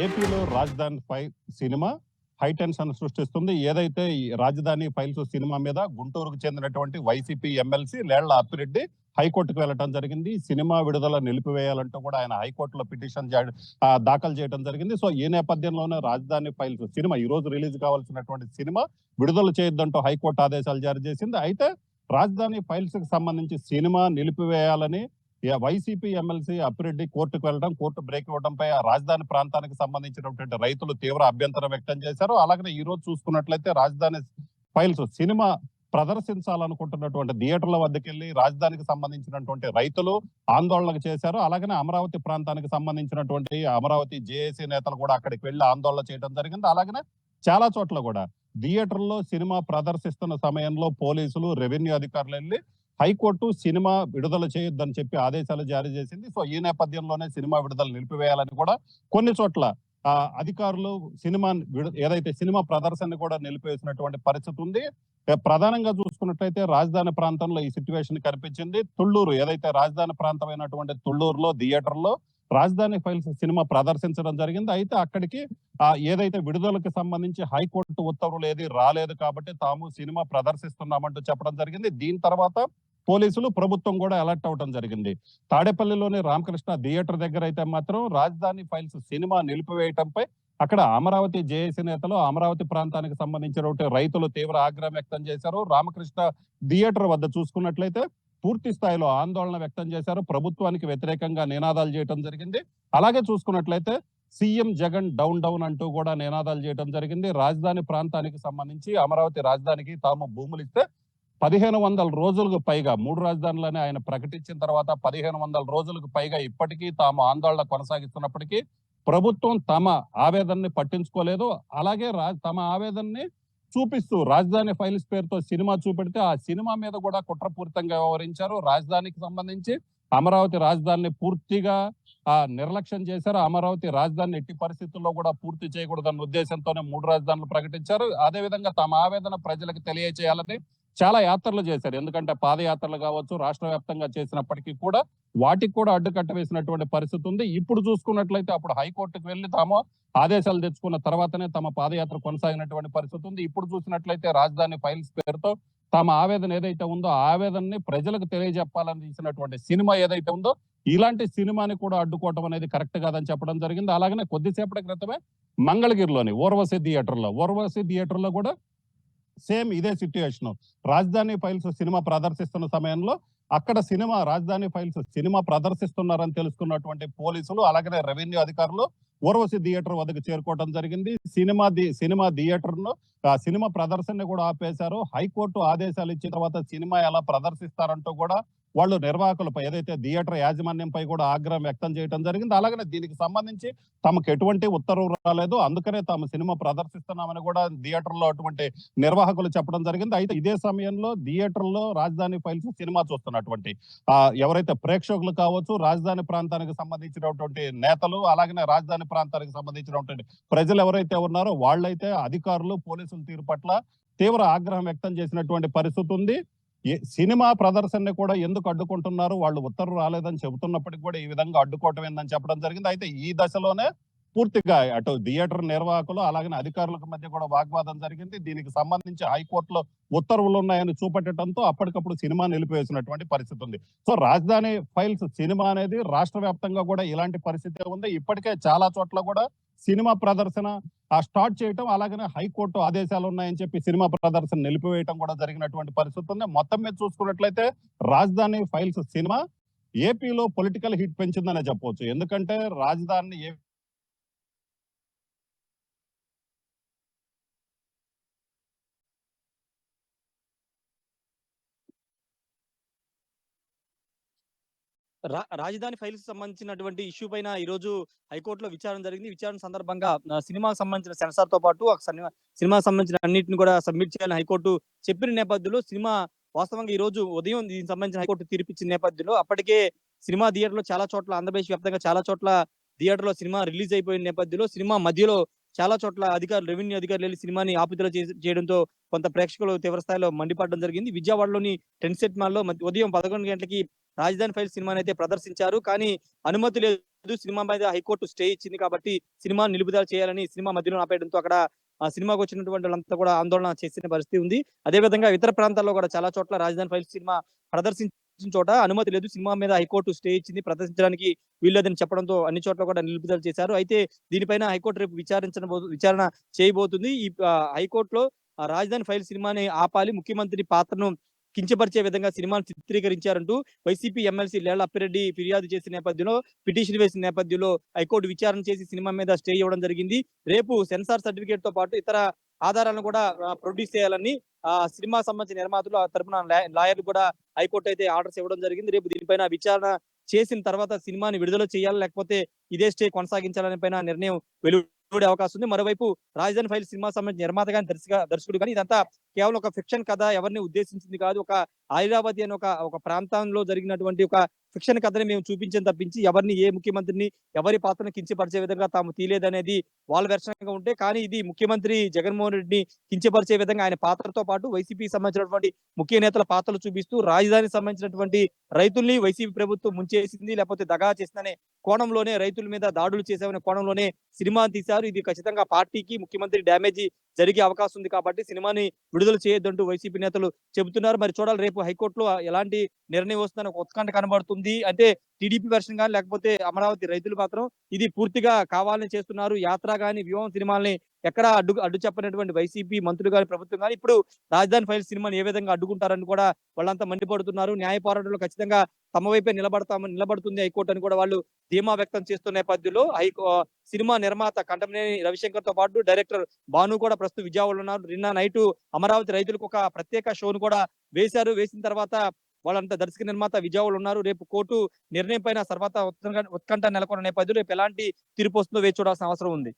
ఏపీలో రాజధాని cinema high tension సృష్టిస్తుంది. ఏదైతే ఈ రాజధాని ఫైల్స్ సినిమా మీద గుంటూరుకు చెందినటువంటి వైసీపీ ఎమ్మెల్సీ లేళ్ల అప్పిరెడ్డి హైకోర్టుకు వెళ్ళడం జరిగింది. సినిమా విడుదల నిలిపివేయాలంటూ కూడా ఆయన హైకోర్టులో పిటిషన్ దాఖలు చేయడం జరిగింది. సో ఈ నేపథ్యంలోనే రాజధాని ఫైల్స్ సినిమా ఈ రోజు రిలీజ్ కావాల్సినటువంటి సినిమా విడుదల చేయొద్దంటూ హైకోర్టు ఆదేశాలు జారీ చేసింది. అయితే రాజధాని ఫైల్స్ కి సంబంధించి సినిమా నిలిపివేయాలని వైసీపీ ఎమ్మెల్సీ అప్పిరెడ్డి కోర్టుకు వెళ్ళడం, కోర్టు బ్రేక్ ఇవ్వడంపై ఆ రాజధాని ప్రాంతానికి సంబంధించినటువంటి రైతులు తీవ్ర అభ్యంతరం వ్యక్తం చేశారు. అలాగే ఈ రోజు చూసుకున్నట్లయితే రాజధాని ఫైల్స్ సినిమా ప్రదర్శించాలనుకుంటున్నటువంటి థియేటర్ల వద్దకెళ్లి రాజధానికి సంబంధించినటువంటి రైతులు ఆందోళన చేశారు. అలాగనే అమరావతి ప్రాంతానికి సంబంధించినటువంటి అమరావతి జేఏసీ నేతలు కూడా అక్కడికి వెళ్లి ఆందోళన చేయడం జరిగింది. అలాగనే చాలా చోట్ల కూడా థియేటర్లో సినిమా ప్రదర్శిస్తున్న సమయంలో పోలీసులు, రెవెన్యూ అధికారులు వెళ్లి హైకోర్టు సినిమా విడుదల చేయొద్దని చెప్పి ఆదేశాలు జారీ చేసింది. సో ఈ నేపథ్యంలోనే సినిమా విడుదల నిలిపివేయాలని కూడా కొన్ని చోట్ల అధికారులు ఏదైతే సినిమా ప్రదర్శన కూడా నిలిపేసినటువంటి పరిస్థితి ఉంది. ప్రధానంగా చూసుకున్నట్లయితే రాజధాని ప్రాంతంలో ఈ సిచ్యువేషన్ కనిపించింది. తుళ్లూరు ఏదైతే రాజధాని ప్రాంతమైనటువంటి తుళ్లూరులో థియేటర్లో రాజధాని ఫైల్స్ సినిమా ప్రదర్శించడం జరిగింది. అయితే అక్కడికి ఏదైతే విడుదలకు సంబంధించి హైకోర్టు ఉత్తర్వులు ఏది రాలేదు కాబట్టి తాము సినిమా ప్రదర్శిస్తున్నామంటూ చెప్పడం జరిగింది. దీని తర్వాత పోలీసులు, ప్రభుత్వం కూడా అలర్ట్ అవడం జరిగింది. తాడేపల్లిలోని రామకృష్ణ థియేటర్ దగ్గర అయితే మాత్రం రాజధాని ఫైల్స్ సినిమా నిలిపివేయటంపై అక్కడ అమరావతి జేఏసీ నేతలు, అమరావతి ప్రాంతానికి సంబంధించినటువంటి రైతులు తీవ్ర ఆగ్రహం వ్యక్తం చేశారు. రామకృష్ణ థియేటర్ వద్ద చూసుకున్నట్లయితే పూర్తి స్థాయిలో ఆందోళన వ్యక్తం చేశారు. ప్రభుత్వానికి వ్యతిరేకంగా నినాదాలు చేయడం జరిగింది. అలాగే చూసుకున్నట్లయితే సీఎం జగన్ డౌన్ డౌన్ అంటూ కూడా నినాదాలు చేయడం జరిగింది. రాజధాని ప్రాంతానికి సంబంధించి అమరావతి రాజధానికి తాము భూములు ఇస్తే 1500 రోజులకు పైగా 3 రాజధానులని ఆయన ప్రకటించిన తర్వాత 1500 రోజులకు పైగా ఇప్పటికీ తాము ఆందోళన కొనసాగిస్తున్నప్పటికీ ప్రభుత్వం తమ ఆవేదనని పట్టించుకోలేదు. అలాగే తమ ఆవేదనని చూపిస్తూ రాజధాని ఫైల్స్ పేరుతో సినిమా చూపెడితే ఆ సినిమా మీద కూడా కుట్రపూరితంగా వ్యవహరించారు. రాజధానికి సంబంధించి అమరావతి రాజధానిని పూర్తిగా నిర్లక్ష్యం చేశారు. అమరావతి రాజధానిని ఎట్టి పరిస్థితుల్లో కూడా పూర్తి చేయకూడదన్న ఉద్దేశంతోనే 3 రాజధానులు ప్రకటించారు. అదేవిధంగా తమ ఆవేదన ప్రజలకు తెలియజేయాలని చాలా యాత్రలు చేశారు. ఎందుకంటే పాదయాత్రలు కావచ్చు, రాష్ట్ర వ్యాప్తంగా చేసినప్పటికీ కూడా వాటికి కూడా అడ్డుకట్ట వేసినటువంటి పరిస్థితి ఉంది. ఇప్పుడు చూసుకున్నట్లయితే అప్పుడు హైకోర్టుకు వెళ్లి తాము ఆదేశాలు తెచ్చుకున్న తర్వాతనే తమ పాదయాత్ర కొనసాగినటువంటి పరిస్థితి ఉంది. ఇప్పుడు చూసినట్లయితే రాజధాని ఫైల్స్ పేరుతో తమ ఆవేదన ఏదైతే ఉందో ఆ ఆవేదనని ప్రజలకు తెలియజెప్పాలని తీసినటువంటి సినిమా ఏదైతే ఉందో ఇలాంటి సినిమాని కూడా అడ్డుకోవటం అనేది కరెక్ట్ కాదని చెప్పడం జరిగింది. అలాగనే కొద్దిసేపటి క్రితమే మంగళగిరిలోని ఊర్వశి థియేటర్లో కూడా సేమ్ ఇదే సిట్యుయేషన్. రాజధాని ఫైల్స్ సినిమా ప్రదర్శిస్తున్న సమయంలో అక్కడ రాజధాని ఫైల్స్ సినిమా ప్రదర్శిస్తున్నారని తెలుసుకున్నటువంటి పోలీసులు, అలాగే రెవెన్యూ అధికారులు ఊర్వశి థియేటర్ వద్దకు చేరుకోవడం జరిగింది. సినిమా థియేటర్ను సినిమా ప్రదర్శన కూడా ఆపేశారు. హైకోర్టు ఆదేశాలు ఇచ్చిన తర్వాత సినిమా ఎలా ప్రదర్శిస్తారంటూ కూడా వాళ్ళు నిర్వాహకులపై ఏదైతే థియేటర్ యాజమాన్యంపై కూడా ఆగ్రహం వ్యక్తం చేయడం జరిగింది. అలాగే దీనికి సంబంధించి తమకు ఎటువంటి ఉత్తర్వు రాలేదు, అందుకనే తాము సినిమా ప్రదర్శిస్తున్నామని కూడా థియేటర్లో అటువంటి నిర్వాహకులు చెప్పడం జరిగింది. అయితే ఇదే సమయంలో థియేటర్లో రాజధాని ఫైల్స్ సినిమా చూస్తున్నటువంటి ఎవరైతే ప్రేక్షకులు కావచ్చు, రాజధాని ప్రాంతానికి సంబంధించినటువంటి నేతలు, అలాగే రాజధాని ప్రాంతానికి సంబంధించినటువంటి ప్రజలు ఎవరైతే ఉన్నారో వాళ్ళైతే అధికారులు, పోలీసుల తీరు పట్ల తీవ్ర ఆగ్రహం వ్యక్తం చేసినటువంటి పరిస్థితి ఉంది. సినిమా ప్రదర్శనని కూడా ఎందుకు అడ్డుకుంటున్నారు, వాళ్ళు ఉత్తర్వు రాలేదని చెబుతున్నప్పటికీ కూడా ఈ విధంగా అడ్డుకోవటం ఏందని చెప్పడం జరిగింది. అయితే ఈ దశలోనే పూర్తిగా అటు థియేటర్ నిర్వాహకులు అలాగే అధికారులకు మధ్య కూడా వాగ్వాదం జరిగింది. దీనికి సంబంధించి హైకోర్టులో ఉత్తర్వులు ఉన్నాయని చూపెట్టడంతో అప్పటికప్పుడు సినిమా నిలిపివేసినటువంటి పరిస్థితి ఉంది. సో రాజధాని ఫైల్స్ సినిమా అనేది రాష్ట్ర వ్యాప్తంగా కూడా ఇలాంటి పరిస్థితి ఉంది. ఇప్పటికే చాలా చోట్ల కూడా సినిమా ప్రదర్శన స్టార్ట్ చేయటం, అలాగనే హైకోర్టు ఆదేశాలు ఉన్నాయని చెప్పి సినిమా ప్రదర్శన నిలిపివేయటం కూడా జరిగినటువంటి పరిస్థితి ఉంది. మొత్తం మీద చూసుకున్నట్లయితే రాజధాని ఫైల్స్ సినిమా ఏపీలో పొలిటికల్ హిట్ పెంచిందనే చెప్పవచ్చు. ఎందుకంటే రాజధాని రాజధాని ఫైల్స్ సంబంధించినటువంటి ఇష్యూ పైన ఈ రోజు హైకోర్టులో విచారణ జరిగింది. విచారణ సందర్భంగా సినిమాకి సంబంధించిన సెన్సార్ తో పాటు సినిమాకి సంబంధించిన అన్నింటిని కూడా సబ్మిట్ చేయాలని హైకోర్టు చెప్పిన నేపథ్యంలో సినిమా వాస్తవంగా ఈ రోజు ఉదయం దీనికి సంబంధించిన హైకోర్టు తీర్పిచ్చిన నేపథ్యంలో అప్పటికే సినిమా థియేటర్లో చాలా చోట్ల, ఆంధ్రప్రదేశ్ వ్యాప్తంగా చాలా చోట్ల థియేటర్లో సినిమా రిలీజ్ అయిపోయిన నేపథ్యంలో సినిమా మధ్యలో చాలా చోట్ల రెవెన్యూ అధికారులు వెళ్ళి సినిమాని ఆపుదల చేయడంతో కొంత ప్రేక్షకులు తీవ్ర స్థాయిలో మండిపడడం జరిగింది. విజయవాడలోని టెన్సెట్ మాల్లో ఉదయం 11 గంటలకి రాజధాని ఫైల్స్ సినిమాని అయితే ప్రదర్శించారు. కానీ అనుమతి లేదు. సినిమా మీద హైకోర్టు స్టే ఇచ్చింది కాబట్టి సినిమాను నిలుపుదల చేయాలని సినిమా మధ్యలో ఆపేయడంతో అక్కడ ఆ సినిమాకి వచ్చినటువంటి వాళ్ళంతా కూడా ఆందోళన చేసిన పరిస్థితి ఉంది. అదే విధంగా ఇతర ప్రాంతాల్లో కూడా చాలా చోట్ల రాజధాని ఫైల్స్ సినిమా ప్రదర్శించిన చోట అనుమతి లేదు. సినిమా మీద హైకోర్టు స్టే ఇచ్చింది. ప్రదర్శించడానికి వీల్లేదని చెప్పడంతో అన్ని చోట్ల కూడా నిలుపుదల చేశారు. అయితే దీనిపైన హైకోర్టు రేపు విచారణ చేయబోతుంది. ఈ హైకోర్టులో రాజధాని ఫైల్స్ సినిమాని ఆపాలి. ముఖ్యమంత్రి పాత్రను కించపరిచే విధంగా సినిమాను చిత్రీకరించారంటూ వైసీపీ ఎమ్మెల్సీ లేళ్ల అప్పిరెడ్డి ఫిర్యాదు చేసిన నేపథ్యంలో, పిటిషన్ వేసిన నేపథ్యంలో హైకోర్టు విచారణ చేసి సినిమా మీద స్టే ఇవ్వడం జరిగింది. రేపు సెన్సార్ సర్టిఫికేట్‌తో పాటు ఇతర ఆధారాలను కూడా ప్రొడ్యూస్ చేయాలని సినిమా సంబంధించిన నిర్మాతలు తరపున లాయర్లు కూడా హైకోర్టు అయితే ఆర్డర్స్ ఇవ్వడం జరిగింది. రేపు దీనిపైన విచారణ చేసిన తర్వాత సినిమాని విడుదల చేయాలా? లేకపోతే ఇదే స్టే కొనసాగించాలనే పైన నిర్ణయం వెలువడే అవకాశం ఉంది. మరోవైపు రాజధాని ఫైల్స్ సినిమా సంబంధించిన నిర్మాత గాని, దర్శకుడు గాని ఇదంతా కేవలం ఒక ఫిక్షన్ కథ, ఎవరిని ఉద్దేశించింది కాదు. ఒక ఐరావతి అనే ఒక ప్రాంతంలో జరిగినటువంటి ఒక ఫిక్షన్ కథని మేము చూపించాం తప్పించి ఎవరిని, ఏ ముఖ్యమంత్రిని, ఎవరి పాత్రను కించపరిచే విధంగా తాము తీయలేదనేది వాళ్ళ వెర్షన్‌గా ఉంటే, కానీ ఇది ముఖ్యమంత్రి జగన్మోహన్ రెడ్డిని కించపరిచే విధంగా ఆయన పాత్రతో పాటు వైసీపీకి సంబంధించినటువంటి ముఖ్య నేతల పాత్రలు చూపిస్తూ రాజధానికి సంబంధించినటువంటి రైతుల్ని వైసీపీ ప్రభుత్వం ముంచేసింది, లేకపోతే దగా చేసిందనే కోణంలోనే, రైతుల మీద దాడులు చేశామనే కోణంలోనే సినిమాని తీశారు. ఇది ఖచ్చితంగా పార్టీకి, ముఖ్యమంత్రి డ్యామేజీ జరిగే అవకాశం ఉంది కాబట్టి సినిమాని విడుదల చేయొద్దంటూ వైసీపీ నేతలు చెబుతున్నారు. మరి చూడాలి రేపు హైకోర్టులో ఎలాంటి నిర్ణయం వస్తుందని ఒక ఉత్కంఠ కనబడుతుంది. అంటే టీడీపీ వెర్షన్ గాని, లేకపోతే అమరావతి రైతులు మాత్రం ఇది పూర్తిగా కావాలని చేస్తున్నారు. యాత్ర గాని, వ్యూహం సినిమాల్ని ఎక్కడా అడ్డు చెప్పనటువంటి వైసీపీ మంత్రులు గాని, ప్రభుత్వం గాని ఇప్పుడు రాజధాని ఫైల్స్ సినిమాని ఏ విధంగా అడ్డుకుంటారని కూడా వాళ్ళంతా మండిపడుతున్నారు. న్యాయ పోరాటంలో ఖచ్చితంగా తమ వైపే నిలబడుతుంది హైకోర్టు అని కూడా వాళ్ళు ధీమా వ్యక్తం చేస్తున్న నేపథ్యంలో సినిమా నిర్మాత కంటమినేని రవిశంకర్‌తో పాటు డైరెక్టర్ భాను కూడా ప్రస్తుతం విజయవాడలో ఉన్నారు. నిన్న నైటు అమరావతి రైతులకు ఒక ప్రత్యేక షోను కూడా వేశారు. వేసిన తర్వాత వాళ్ళంతా దర్శక నిర్మాత విజయవాడలో ఉన్నారు. రేపు కోర్టు నిర్ణయం పైన సర్వత్రా ఉత్కంఠ నెలకొన్న నేపథ్యంలో రేపు ఎలాంటి తీర్పు వస్తుందో వేచి చూడాల్సిన అవసరం ఉంది.